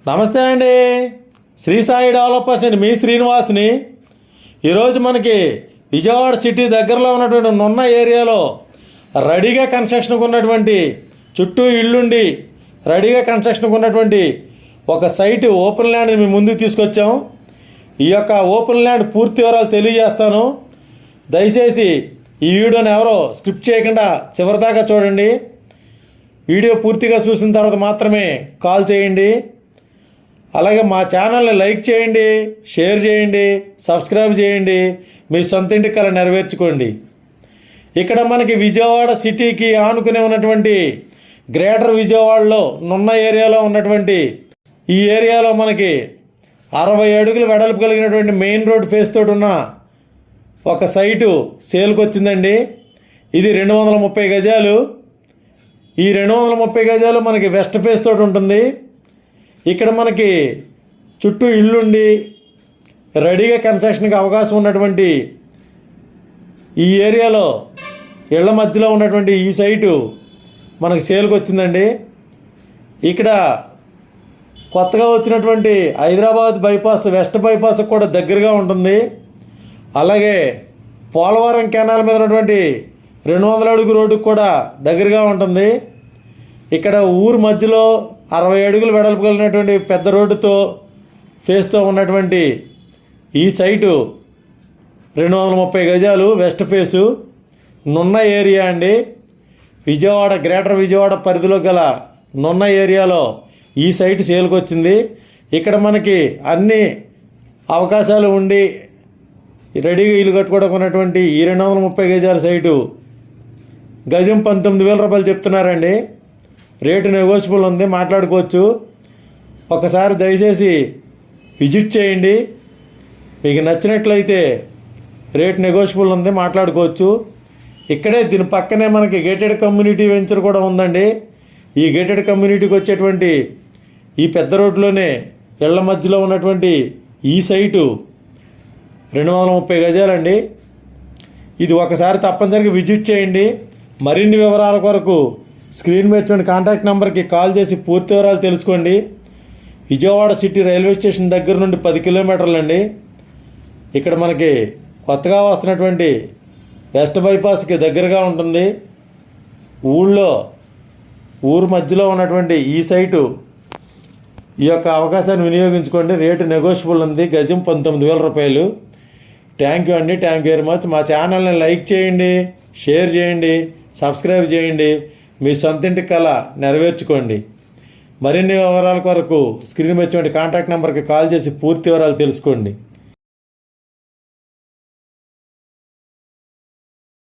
నమస్తే అండి. శ్రీ సాయి డెవలపర్స్ అండి, మీ శ్రీనివాస్ని. ఈరోజు మనకి విజయవాడ సిటీ దగ్గరలో ఉన్నటువంటి నున్న ఏరియాలో రెడీగా కన్స్ట్రక్షన్కి ఉన్నటువంటి, చుట్టూ ఇళ్ళుండి రెడీగా కన్స్ట్రక్షన్కి ఉన్నటువంటి ఒక సైటు ఓపెన్ ల్యాండ్ని మీ ముందుకు తీసుకొచ్చాం. ఈ యొక్క ఓపెన్ ల్యాండ్ పూర్తి వివరాలు తెలియజేస్తాను. దయచేసి ఈ వీడియోని ఎవరో స్కిప్ చేయకుండా చివరిదాకా చూడండి. వీడియో పూర్తిగా చూసిన తర్వాత మాత్రమే కాల్ చేయండి. అలాగే మా ఛానల్ని లైక్ చేయండి, షేర్ చేయండి, సబ్స్క్రైబ్ చేయండి. మీ సొంత ఇంటి కల నెరవేర్చుకోండి. ఇక్కడ మనకి విజయవాడ సిటీకి ఆనుకునే ఉన్నటువంటి గ్రేటర్ విజయవాడలో నున్న ఏరియాలో ఉన్నటువంటి ఈ ఏరియాలో మనకి 60 అడుగులు వెడల్పు కలిగినటువంటి మెయిన్ రోడ్ ఫేస్ తోటి ఉన్న ఒక సైటు సేల్కి వచ్చిందండి. ఇది 230 గజాలు. ఈ 230 గజాలు మనకి వెస్ట్ ఫేస్ తోటి ఉంటుంది. ఇక్కడ మనకి చుట్టూ ఇల్లుండి రెడీగా కన్స్ట్రక్షన్కి అవకాశం ఉన్నటువంటి ఈ ఏరియాలో ఇళ్ల మధ్యలో ఉన్నటువంటి ఈ సైటు మనకి సేల్కి వచ్చిందండి. ఇక్కడ కొత్తగా వచ్చినటువంటి హైదరాబాద్ బైపాస్, వెస్ట్ బైపాస్ కూడా దగ్గరగా ఉంటుంది. అలాగే పోలవరం కెనాల్ మీద ఉన్నటువంటి 200 అడుగు రోడ్డుకు కూడా దగ్గరగా ఉంటుంది. ఇక్కడ ఊరు మధ్యలో 60 అడుగులు వెడల్పు కలిగినటువంటి పెద్ద రోడ్డుతో ఫేస్తో ఉన్నటువంటి ఈ సైటు 230 గజాలు వెస్ట్ ఫేసు నున్న ఏరియా అండి. విజయవాడ, గ్రేటర్ విజయవాడ పరిధిలో గల నున్న ఏరియాలో ఈ సైట్ సేల్కి వచ్చింది. ఇక్కడ మనకి అన్ని అవకాశాలు ఉండి రెడీగా ఇల్లు కట్టుకోవడానికి ఈ 230 గజాల సైటు గజం 19,000 రూపాయలు చెప్తున్నారండి. రేటు నెగోషియబుల్ ఉంది, మాట్లాడుకోవచ్చు. ఒకసారి దయచేసి విజిట్ చేయండి. మీకు నచ్చినట్లయితే రేట్ నెగోషియబుల్ ఉంది, మాట్లాడుకోవచ్చు. ఇక్కడే దీని పక్కనే మనకి గేటెడ్ కమ్యూనిటీ వెంచర్ కూడా ఉందండి. ఈ గేటెడ్ కమ్యూనిటీకి వచ్చేటువంటి ఈ పెద్ద రోడ్లోనే ఇళ్ల మధ్యలో ఉన్నటువంటి ఈ సైటు 230 గజాలండి. ఇది ఒకసారి తప్పనిసరిగా విజిట్ చేయండి. మరిన్ని వివరాల కొరకు స్క్రీన్ మీద ఇచ్చిన కాంటాక్ట్ నెంబర్కి కాల్ చేసి పూర్తి వివరాలు తెలుసుకోండి. విజయవాడ సిటీ రైల్వే స్టేషన్ దగ్గర నుండి 10 కిలోమీటర్లు అండి. ఇక్కడ మనకి కొత్తగా వస్తున్నటువంటి వెస్ట్ బైపాస్కి దగ్గరగా ఉంటుంది. ఊరు మధ్యలో ఉన్నటువంటి ఈ సైటు, ఈ యొక్క అవకాశాన్ని వినియోగించుకోండి. రేటు నెగోషియబుల్ ఉంది, గజం 19,000 రూపాయలు. థ్యాంక్ యూ అండి, థ్యాంక్ యూ వెరీ మచ్. మా ఛానల్ని లైక్ చేయండి, షేర్ చేయండి, సబ్స్క్రైబ్ చేయండి. మీ సొంతింటి కళ నెరవేర్చుకోండి. మరిన్ని వివరాల కొరకు స్క్రీన్ మీద కాంటాక్ట్ నెంబర్కి కాల్ చేసి పూర్తి వివరాలు తెలుసుకోండి.